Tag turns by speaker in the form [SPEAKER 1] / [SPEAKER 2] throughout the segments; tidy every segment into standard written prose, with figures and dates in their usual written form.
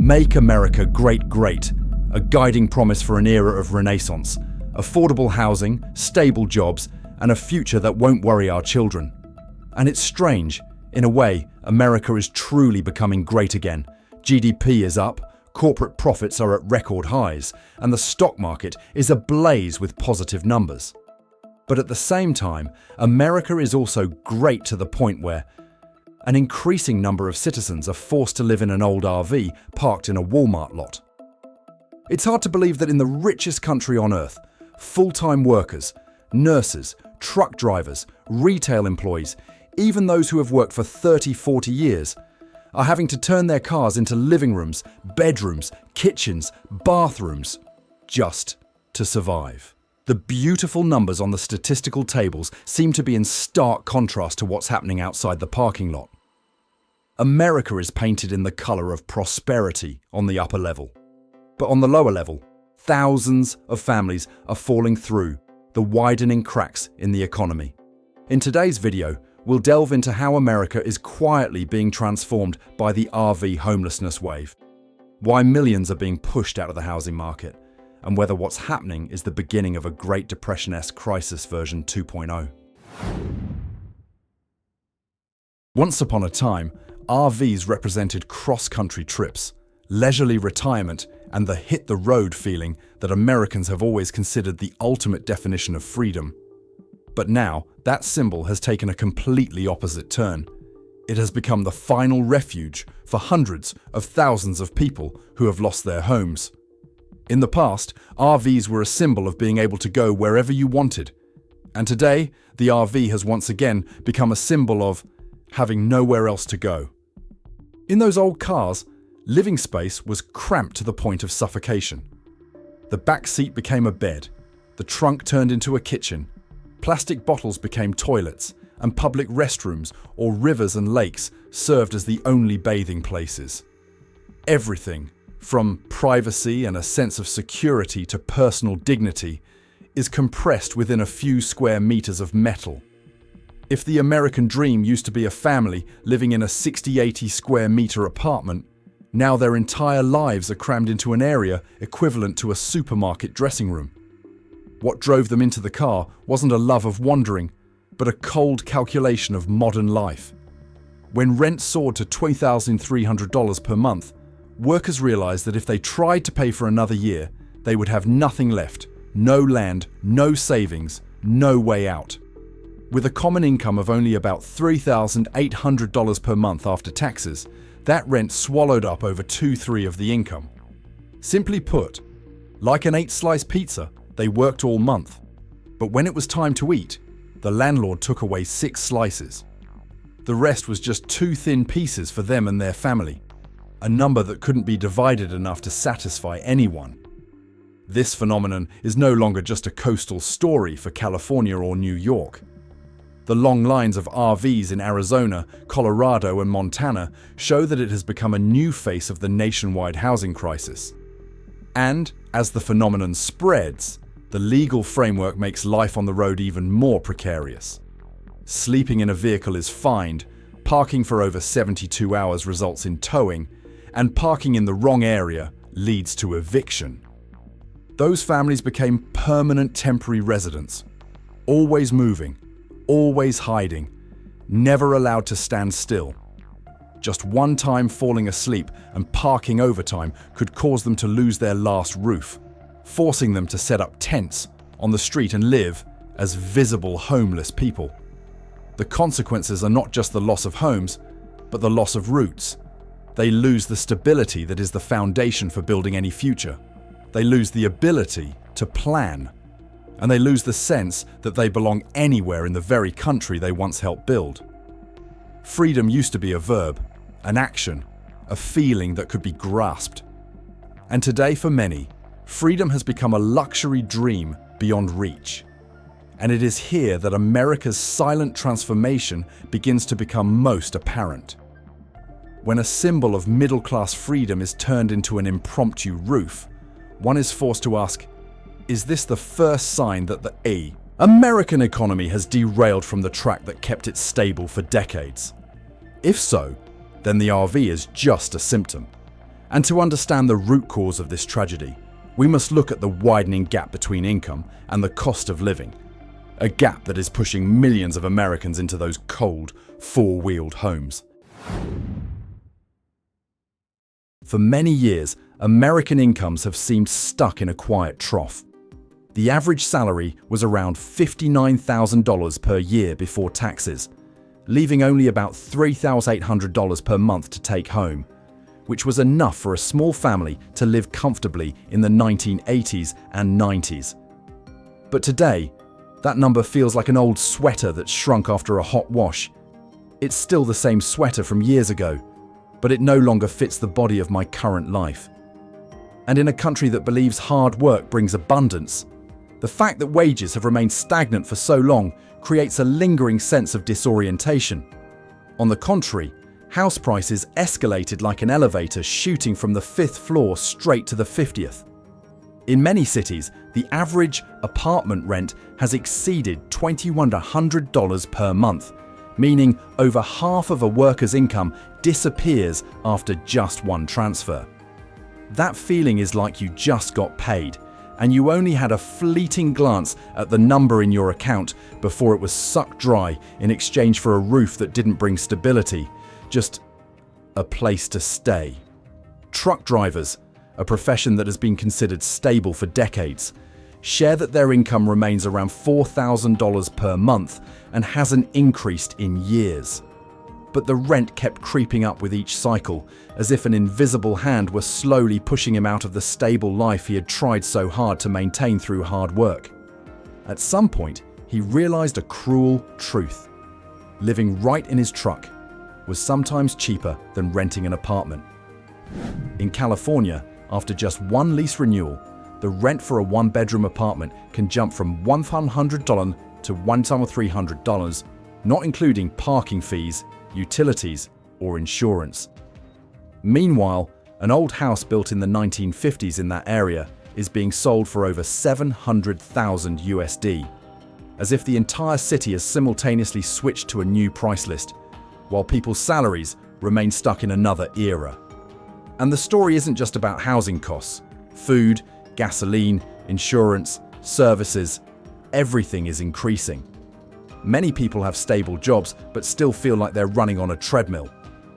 [SPEAKER 1] Make America Great Great, a guiding promise for an era of renaissance, affordable housing, stable jobs, and a future that won't worry our children. And it's strange, in a way, America is truly becoming great again. GDP is up, corporate profits are at record highs, and the stock market is ablaze with positive numbers. But at the same time, America is also great to the point where an increasing number of citizens are forced to live in an old RV parked in a Walmart lot. It's hard to believe that in the richest country on earth, full-time workers, nurses, truck drivers, retail employees, even those who have worked for 30, 40 years, are having to turn their cars into living rooms, bedrooms, kitchens, bathrooms, just to survive. The beautiful numbers on the statistical tables seem to be in stark contrast to what's happening outside the parking lot. America is painted in the colour of prosperity on the upper level. But on the lower level, thousands of families are falling through the widening cracks in the economy. In today's video, we'll delve into how America is quietly being transformed by the RV homelessness wave, why millions are being pushed out of the housing market, and whether what's happening is the beginning of a Great Depression-esque crisis version 2.0. Once upon a time, RVs represented cross-country trips, leisurely retirement, and the hit-the-road feeling that Americans have always considered the ultimate definition of freedom. But now, that symbol has taken a completely opposite turn. It has become the final refuge for hundreds of thousands of people who have lost their homes. In the past, RVs were a symbol of being able to go wherever you wanted. And today, the RV has once again become a symbol of having nowhere else to go. In those old cars, living space was cramped to the point of suffocation. The back seat became a bed, the trunk turned into a kitchen, plastic bottles became toilets, and public restrooms or rivers and lakes served as the only bathing places. Everything, from privacy and a sense of security to personal dignity, is compressed within a few square meters of metal. If the American dream used to be a family living in a 60-80 square meter apartment, now their entire lives are crammed into an area equivalent to a supermarket dressing room. What drove them into the car wasn't a love of wandering, but a cold calculation of modern life. When rent soared to $2,300 per month, workers realized that if they tried to pay for another year, they would have nothing left, no land, no savings, no way out. With a common income of only about $3,800 per month after taxes, that rent swallowed up over 2/3 of the income. Simply put, like an 8-slice pizza, they worked all month. But when it was time to eat, the landlord took away 6 slices. The rest was just 2 thin pieces for them and their family, a number that couldn't be divided enough to satisfy anyone. This phenomenon is no longer just a coastal story for California or New York. The long lines of RVs in Arizona, Colorado, and Montana show that it has become a new face of the nationwide housing crisis. And as the phenomenon spreads, the legal framework makes life on the road even more precarious. Sleeping in a vehicle is fined, parking for over 72 hours results in towing, and parking in the wrong area leads to eviction. Those families became permanent temporary residents, always moving, always hiding, never allowed to stand still. Just one time falling asleep and parking overtime could cause them to lose their last roof, forcing them to set up tents on the street and live as visible homeless people. The consequences are not just the loss of homes, but the loss of roots. They lose the stability that is the foundation for building any future. They lose the ability to plan. And they lose the sense that they belong anywhere in the very country they once helped build. Freedom used to be a verb, an action, a feeling that could be grasped. And today, for many, freedom has become a luxury dream beyond reach. And it is here that America's silent transformation begins to become most apparent. When a symbol of middle-class freedom is turned into an impromptu roof, one is forced to ask, is this the first sign that the American economy has derailed from the track that kept it stable for decades? If so, then the RV is just a symptom. And to understand the root cause of this tragedy, we must look at the widening gap between income and the cost of living, a gap that is pushing millions of Americans into those cold, four-wheeled homes. For many years, American incomes have seemed stuck in a quiet trough. The average salary was around $59,000 per year before taxes, leaving only about $3,800 per month to take home, which was enough for a small family to live comfortably in the 1980s and 90s. But today, that number feels like an old sweater that shrunk after a hot wash. It's still the same sweater from years ago, but it no longer fits the body of my current life. And in a country that believes hard work brings abundance, the fact that wages have remained stagnant for so long creates a lingering sense of disorientation. On the contrary, house prices escalated like an elevator shooting from the 5th floor straight to the 50th. In many cities, the average apartment rent has exceeded $2,100 per month, meaning over half of a worker's income disappears after just one transfer. That feeling is like you just got paid, and you only had a fleeting glance at the number in your account before it was sucked dry in exchange for a roof that didn't bring stability, just a place to stay. Truck drivers, a profession that has been considered stable for decades, share that their income remains around $4,000 per month and hasn't increased in years. But the rent kept creeping up with each cycle, as if an invisible hand were slowly pushing him out of the stable life he had tried so hard to maintain through hard work. At some point, he realized a cruel truth. Living right in his truck was sometimes cheaper than renting an apartment. In California, after just one lease renewal, the rent for a one-bedroom apartment can jump from $100 to $1,300, not including parking fees, utilities, or insurance. Meanwhile, an old house built in the 1950s in that area is being sold for over $700,000 USD, as if the entire city has simultaneously switched to a new price list, while people's salaries remain stuck in another era. And the story isn't just about housing costs. Food, gasoline, insurance, services, everything is increasing. Many people have stable jobs but still feel like they're running on a treadmill.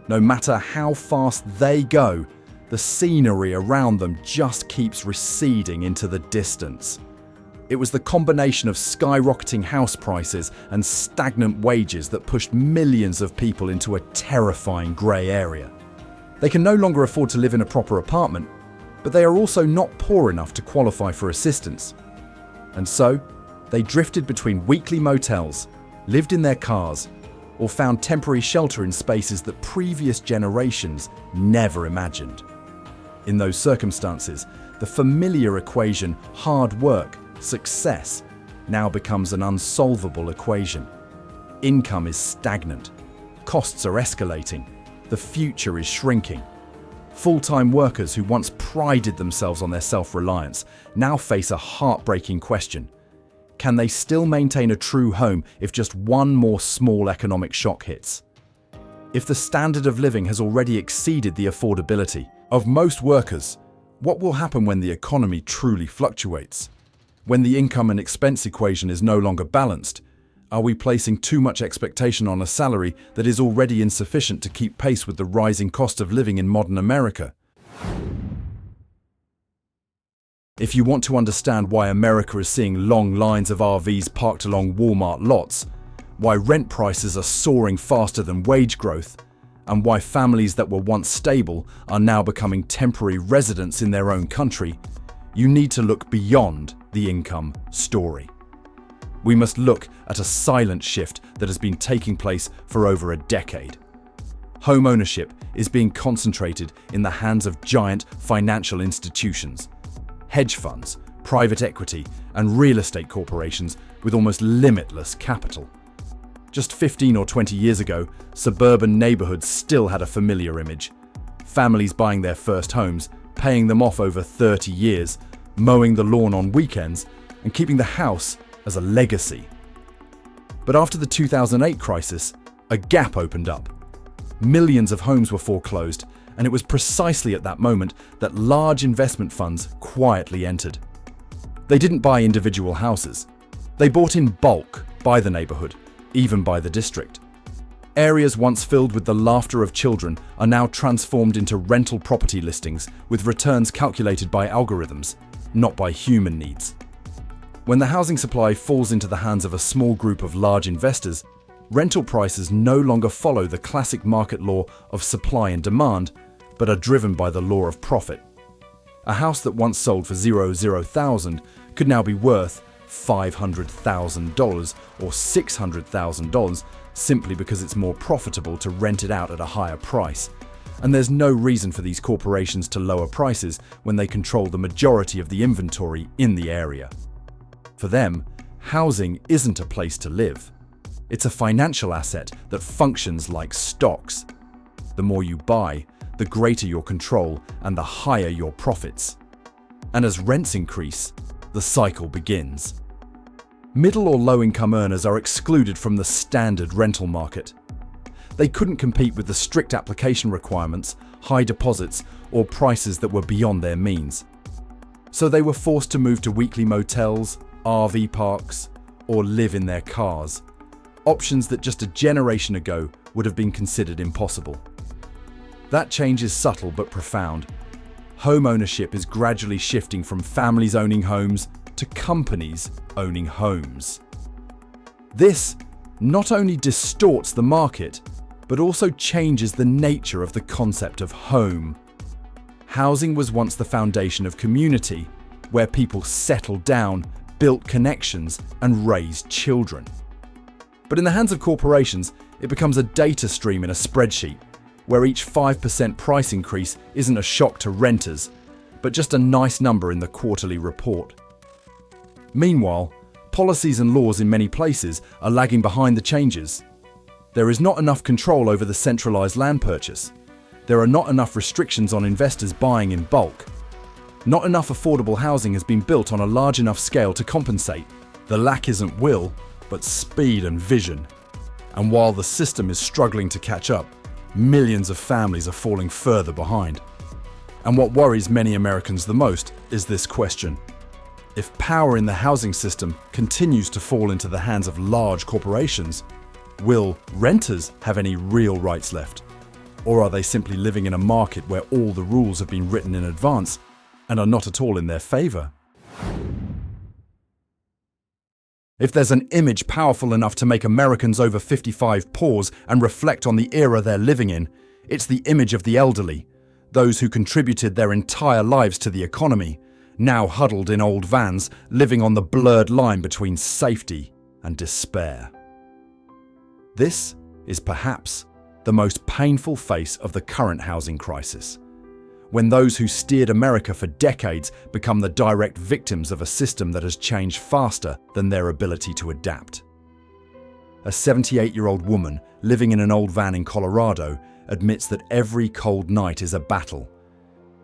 [SPEAKER 1] No matter how fast they go, the scenery around them just keeps receding into the distance. It was the combination of skyrocketing house prices and stagnant wages that pushed millions of people into a terrifying grey area. They can no longer afford to live in a proper apartment, but they are also not poor enough to qualify for assistance. And so, they drifted between weekly motels, lived in their cars, or found temporary shelter in spaces that previous generations never imagined. In those circumstances, the familiar equation hard work, success, now becomes an unsolvable equation. Income is stagnant, costs are escalating, the future is shrinking. Full-time workers who once prided themselves on their self-reliance now face a heartbreaking question. Can they still maintain a true home if just one more small economic shock hits? If the standard of living has already exceeded the affordability of most workers, what will happen when the economy truly fluctuates? When the income and expense equation is no longer balanced, are we placing too much expectation on a salary that is already insufficient to keep pace with the rising cost of living in modern America? If you want to understand why America is seeing long lines of RVs parked along Walmart lots, why rent prices are soaring faster than wage growth, and why families that were once stable are now becoming temporary residents in their own country, you need to look beyond the income story. We must look at a silent shift that has been taking place for over a decade. Home ownership is being concentrated in the hands of giant financial institutions, hedge funds, private equity, and real estate corporations with almost limitless capital. Just 15 or 20 years ago, suburban neighborhoods still had a familiar image. Families buying their first homes, paying them off over 30 years, mowing the lawn on weekends, and keeping the house as a legacy. But after the 2008 crisis, a gap opened up. Millions of homes were foreclosed, and it was precisely at that moment that large investment funds quietly entered. They didn't buy individual houses. They bought in bulk by the neighborhood, even by the district. Areas once filled with the laughter of children are now transformed into rental property listings with returns calculated by algorithms, not by human needs. When the housing supply falls into the hands of a small group of large investors, rental prices no longer follow the classic market law of supply and demand, but are driven by the law of profit. A house that once sold for $0,000 could now be worth $500,000 or $600,000 simply because it's more profitable to rent it out at a higher price. And there's no reason for these corporations to lower prices when they control the majority of the inventory in the area. For them, housing isn't a place to live. It's a financial asset that functions like stocks. The more you buy, the greater your control and the higher your profits. And as rents increase, the cycle begins. Middle or low-income earners are excluded from the standard rental market. They couldn't compete with the strict application requirements, high deposits, or prices that were beyond their means. So they were forced to move to weekly motels, RV parks, or live in their cars. Options that just a generation ago would have been considered impossible. That change is subtle but profound. Home ownership is gradually shifting from families owning homes to companies owning homes. This not only distorts the market, but also changes the nature of the concept of home. Housing was once the foundation of community, where people settled down, built connections, and raised children. But in the hands of corporations, it becomes a data stream in a spreadsheet, where each 5% price increase isn't a shock to renters, but just a nice number in the quarterly report. Meanwhile, policies and laws in many places are lagging behind the changes. There is not enough control over the centralized land purchase. There are not enough restrictions on investors buying in bulk. Not enough affordable housing has been built on a large enough scale to compensate. The lack isn't will, but speed and vision. And while the system is struggling to catch up, millions of families are falling further behind. And what worries many Americans the most is this question. If power in the housing system continues to fall into the hands of large corporations, will renters have any real rights left? Or are they simply living in a market where all the rules have been written in advance and are not at all in their favor? If there's an image powerful enough to make Americans over 55 pause and reflect on the era they're living in, it's the image of the elderly, those who contributed their entire lives to the economy, now huddled in old vans, living on the blurred line between safety and despair. This is perhaps the most painful face of the current housing crisis, when those who steered America for decades become the direct victims of a system that has changed faster than their ability to adapt. A 78-year-old woman living in an old van in Colorado admits that every cold night is a battle.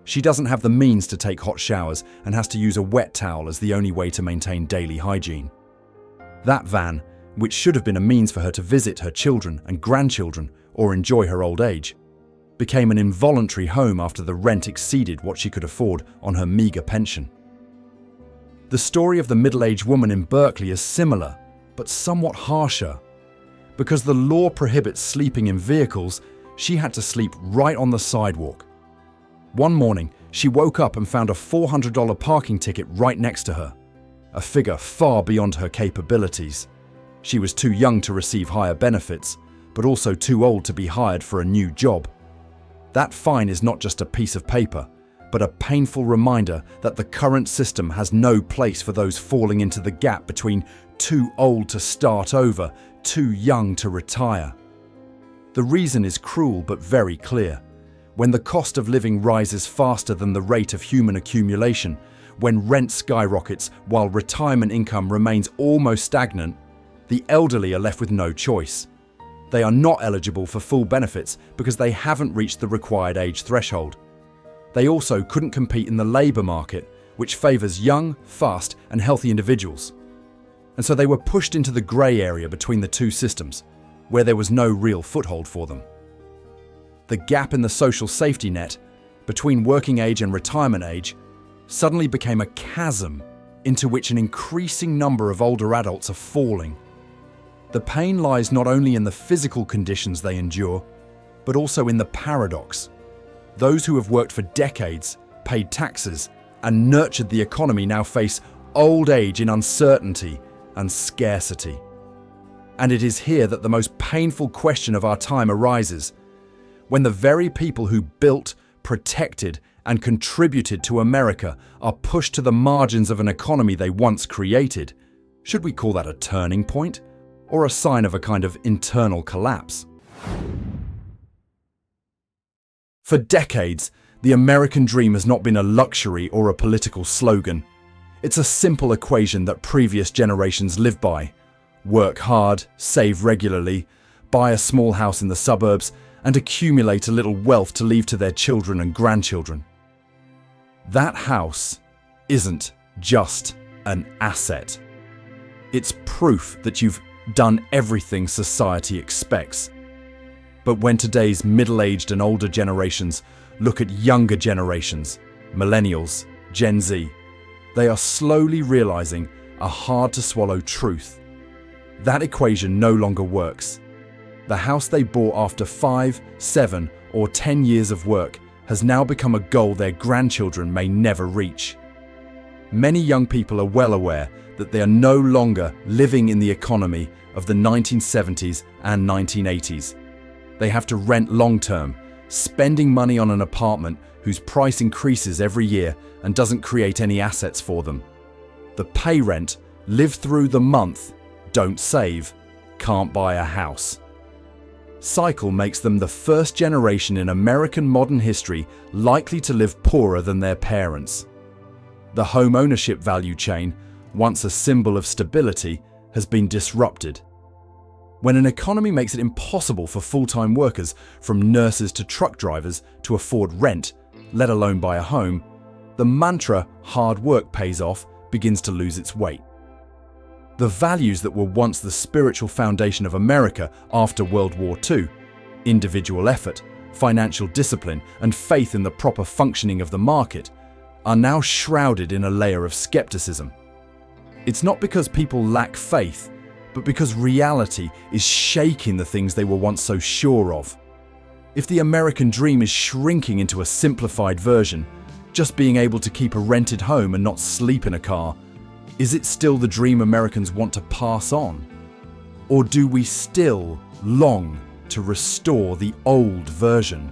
[SPEAKER 1] She doesn't have the means to take hot showers and has to use a wet towel as the only way to maintain daily hygiene. That van, which should have been a means for her to visit her children and grandchildren or enjoy her old age, became an involuntary home after the rent exceeded what she could afford on her meager pension. The story of the middle-aged woman in Berkeley is similar, but somewhat harsher. Because the law prohibits sleeping in vehicles, she had to sleep right on the sidewalk. One morning, she woke up and found a $400 parking ticket right next to her, a figure far beyond her capabilities. She was too young to receive higher benefits, but also too old to be hired for a new job. That fine is not just a piece of paper, but a painful reminder that the current system has no place for those falling into the gap between too old to start over, too young to retire. The reason is cruel but very clear. When the cost of living rises faster than the rate of human accumulation, when rent skyrockets while retirement income remains almost stagnant, the elderly are left with no choice. They are not eligible for full benefits because they haven't reached the required age threshold. They also couldn't compete in the labour market, which favours young, fast and healthy individuals. And so they were pushed into the grey area between the two systems, where there was no real foothold for them. The gap in the social safety net between working age and retirement age suddenly became a chasm into which an increasing number of older adults are falling. The pain lies not only in the physical conditions they endure, but also in the paradox. Those who have worked for decades, paid taxes, and nurtured the economy now face old age in uncertainty and scarcity. And it is here that the most painful question of our time arises. When the very people who built, protected, and contributed to America are pushed to the margins of an economy they once created, should we call that a turning point or a sign of a kind of internal collapse? For decades, the American dream has not been a luxury or a political slogan. It's a simple equation that previous generations lived by. Work hard, save regularly, buy a small house in the suburbs, and accumulate a little wealth to leave to their children and grandchildren. That house isn't just an asset. It's proof that you've done everything society expects. But when today's middle-aged and older generations look at younger generations, millennials, Gen Z, they are slowly realizing a hard-to-swallow truth. That equation no longer works. The house they bought after 5, 7, or 10 years of work has now become a goal their grandchildren may never reach. Many young people are well aware that they are no longer living in the economy of the 1970s and 1980s. They have to rent long-term, spending money on an apartment whose price increases every year and doesn't create any assets for them. The pay rent, live through the month, don't save, can't buy a house. Cycle makes them the first generation in American modern history likely to live poorer than their parents. The home ownership value chain, once a symbol of stability, has been disrupted. When an economy makes it impossible for full-time workers, from nurses to truck drivers, to afford rent, let alone buy a home, the mantra "hard work pays off" begins to lose its weight. The values that were once the spiritual foundation of America after World War II, individual effort, financial discipline, and faith in the proper functioning of the market, are now shrouded in a layer of skepticism. It's not because people lack faith, but because reality is shaking the things they were once so sure of. If the American dream is shrinking into a simplified version, just being able to keep a rented home and not sleep in a car, is it still the dream Americans want to pass on? Or do we still long to restore the old version,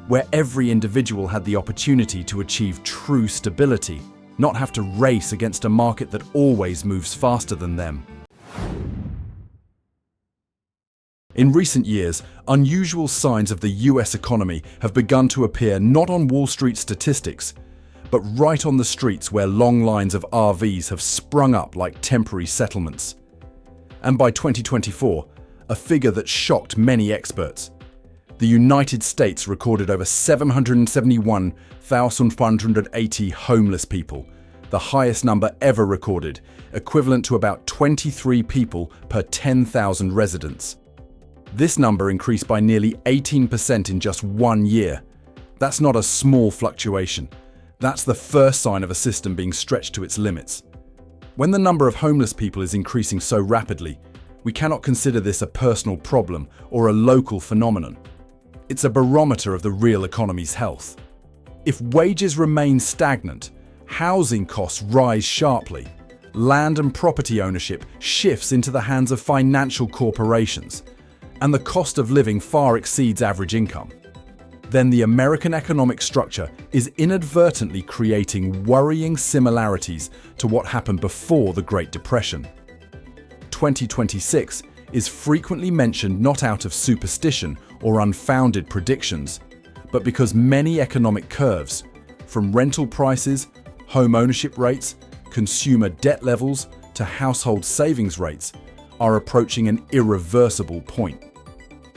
[SPEAKER 1] where every individual had the opportunity to achieve true stability, not have to race against a market that always moves faster than them? In recent years, unusual signs of the US economy have begun to appear not on Wall Street statistics, but right on the streets where long lines of RVs have sprung up like temporary settlements. And by 2024, a figure that shocked many experts, the United States recorded over 771,580 homeless people, the highest number ever recorded, equivalent to about 23 people per 10,000 residents. This number increased by nearly 18% in just 1 year. That's not a small fluctuation. That's the first sign of a system being stretched to its limits. When the number of homeless people is increasing so rapidly, we cannot consider this a personal problem or a local phenomenon. It's a barometer of the real economy's health. If wages remain stagnant, housing costs rise sharply, land and property ownership shifts into the hands of financial corporations, and the cost of living far exceeds average income, then the American economic structure is inadvertently creating worrying similarities to what happened before the Great Depression. 2026 is frequently mentioned not out of superstition or unfounded predictions, but because many economic curves, from rental prices, home ownership rates, consumer debt levels, to household savings rates, are approaching an irreversible point.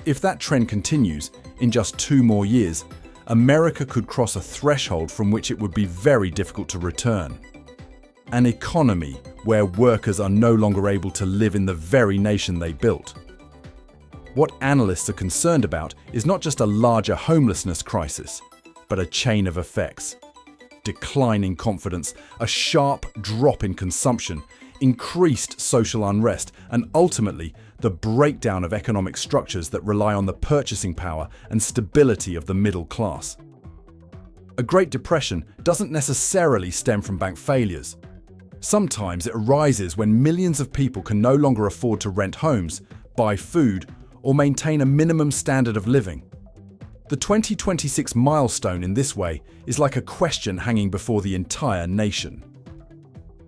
[SPEAKER 1] If that trend continues, in just 2 more years, America could cross a threshold from which it would be very difficult to return. An economy where workers are no longer able to live in the very nation they built. What analysts are concerned about is not just a larger homelessness crisis, but a chain of effects. Declining confidence, a sharp drop in consumption, increased social unrest, and ultimately the breakdown of economic structures that rely on the purchasing power and stability of the middle class. A Great Depression doesn't necessarily stem from bank failures. Sometimes it arises when millions of people can no longer afford to rent homes, buy food, or maintain a minimum standard of living. The 2026 milestone in this way is like a question hanging before the entire nation.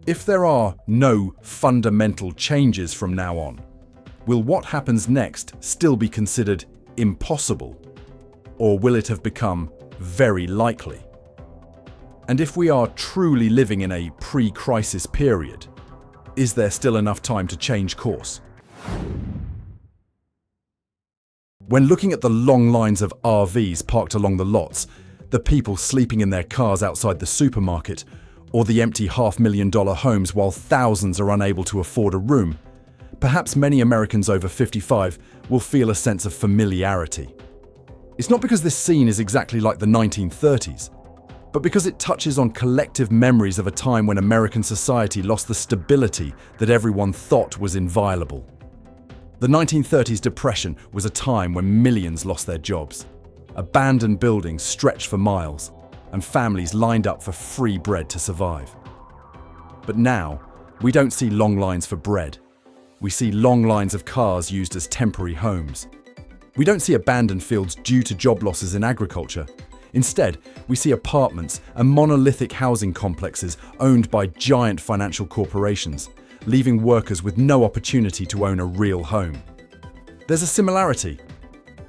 [SPEAKER 1] If there are no fundamental changes from now on, will what happens next still be considered impossible? Or will it have become very likely? And if we are truly living in a pre-crisis period, is there still enough time to change course? When looking at the long lines of RVs parked along the lots, the people sleeping in their cars outside the supermarket, or the empty $500,000 homes while thousands are unable to afford a room, perhaps many Americans over 55 will feel a sense of familiarity. It's not because this scene is exactly like the 1930s, but because it touches on collective memories of a time when American society lost the stability that everyone thought was inviolable. The 1930s depression was a time when millions lost their jobs. Abandoned buildings stretched for miles, and families lined up for free bread to survive. But now, we don't see long lines for bread. We see long lines of cars used as temporary homes. We don't see abandoned fields due to job losses in agriculture. Instead, we see apartments and monolithic housing complexes owned by giant financial corporations, leaving workers with no opportunity to own a real home. There's a similarity.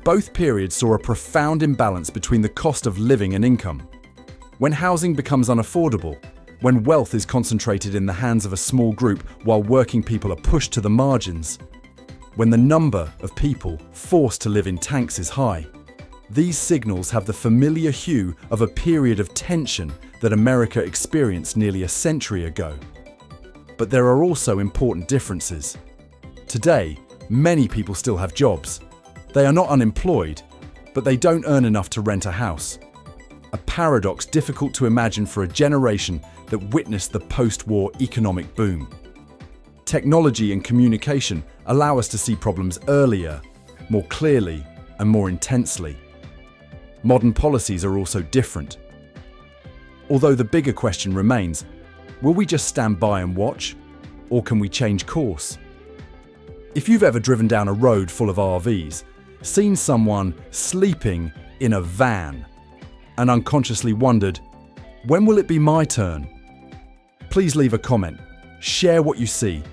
[SPEAKER 1] Both periods saw a profound imbalance between the cost of living and income. When housing becomes unaffordable, when wealth is concentrated in the hands of a small group while working people are pushed to the margins, when the number of people forced to live in tanks is high, these signals have the familiar hue of a period of tension that America experienced nearly a century ago. But there are also important differences. Today, many people still have jobs. They are not unemployed, but they don't earn enough to rent a house. A paradox difficult to imagine for a generation that witnessed the post-war economic boom. Technology and communication allow us to see problems earlier, more clearly, and more intensely. Modern policies are also different. Although the bigger question remains, will we just stand by and watch, or can we change course? If you've ever driven down a road full of RVs, seen someone sleeping in a van, and unconsciously wondered, when will it be my turn? Please leave a comment, share what you see,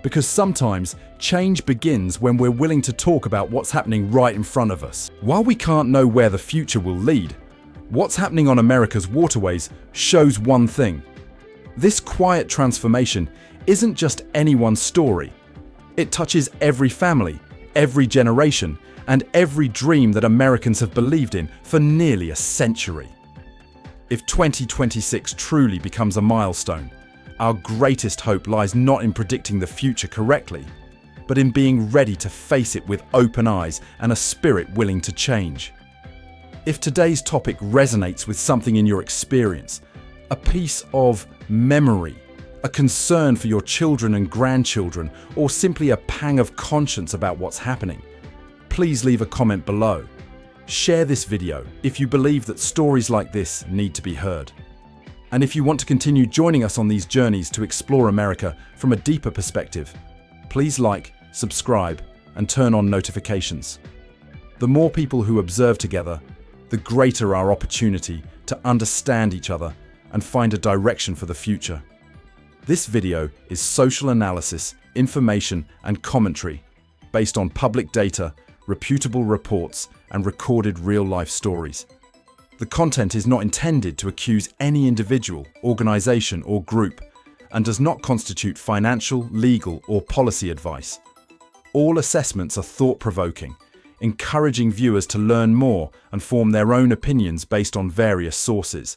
[SPEAKER 1] because sometimes change begins when we're willing to talk about what's happening right in front of us. While we can't know where the future will lead, what's happening on America's waterways shows one thing. This quiet transformation isn't just anyone's story. It touches every family, every generation, and every dream that Americans have believed in for nearly a century. If 2026 truly becomes a milestone, our greatest hope lies not in predicting the future correctly, but in being ready to face it with open eyes and a spirit willing to change. If today's topic resonates with something in your experience, a piece of memory, a concern for your children and grandchildren, or simply a pang of conscience about what's happening, please leave a comment below. Share this video if you believe that stories like this need to be heard. And if you want to continue joining us on these journeys to explore America from a deeper perspective, please like, subscribe, and turn on notifications. The more people who observe together, the greater our opportunity to understand each other and find a direction for the future. This video is social analysis, information, and commentary based on public data, reputable reports, and recorded real-life stories. The content is not intended to accuse any individual, organization, or group, and does not constitute financial, legal, or policy advice. All assessments are thought-provoking, encouraging viewers to learn more and form their own opinions based on various sources.